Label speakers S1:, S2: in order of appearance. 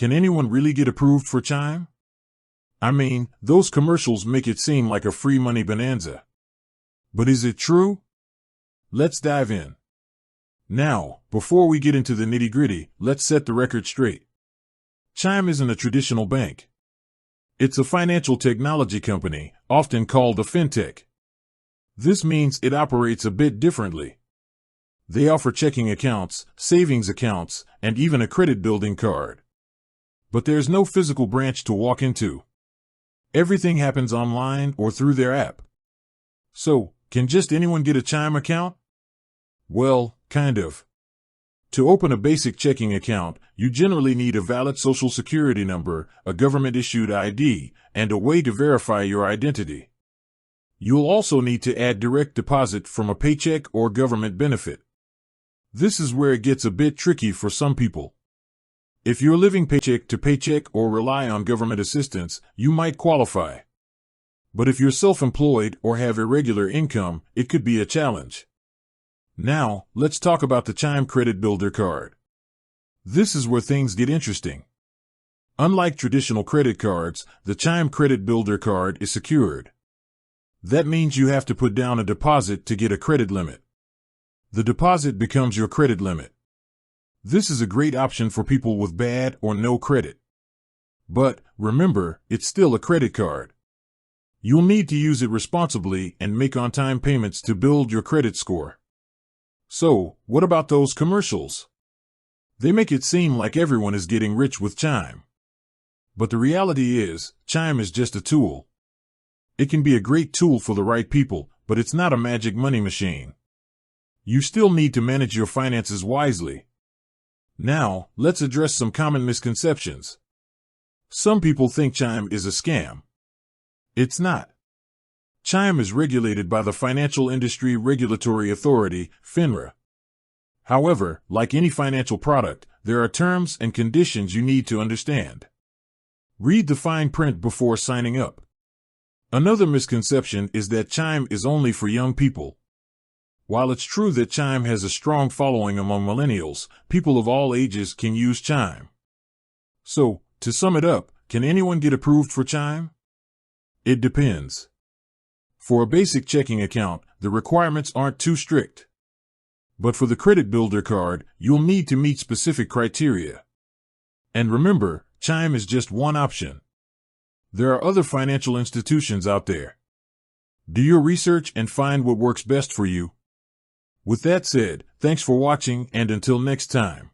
S1: can anyone really get approved for Chime? I mean, those commercials make it seem like a free money bonanza. But is it true? Let's dive in. Now, before we get into the nitty-gritty, let's set the record straight. Chime isn't a traditional bank. It's a financial technology company, often called a fintech. This means it operates a bit differently. They offer checking accounts, savings accounts, and even a credit building card. But there's no physical branch to walk into. Everything happens online or through their app. So, can just anyone get a Chime account? Well, kind of. To open a basic checking account, you generally need a valid social security number, a government-issued ID, and a way to verify your identity. You'll also need to add direct deposit from a paycheck or government benefit. This is where it gets a bit tricky for some people. If you're living paycheck to paycheck or rely on government assistance, you might qualify. But if you're self-employed or have irregular income, it could be a challenge. Now, let's talk about the Chime Credit Builder Card. This is where things get interesting. Unlike traditional credit cards, the Chime Credit Builder Card is secured. That means you have to put down a deposit to get a credit limit. The deposit becomes your credit limit. This is a great option for people with bad or no credit. But, remember, it's still a credit card. You'll need to use it responsibly and make on-time payments to build your credit score. So, what about those commercials? They make it seem like everyone is getting rich with Chime. But the reality is, Chime is just a tool. It can be a great tool for the right people, but it's not a magic money machine. You still need to manage your finances wisely. Now, let's address some common misconceptions. Some people think Chime is a scam. It's not. Chime is regulated by the Financial Industry Regulatory Authority, FINRA. However, like any financial product, there are terms and conditions you need to understand. Read the fine print before signing up. Another misconception is that Chime is only for young people. While it's true that Chime has a strong following among millennials, people of all ages can use Chime. So, to sum it up, can anyone get approved for Chime? It depends. For a basic checking account, the requirements aren't too strict. But for the credit builder card, you'll need to meet specific criteria. And remember, Chime is just one option. There are other financial institutions out there. Do your research and find what works best for you. With that said, thanks for watching, and until next time.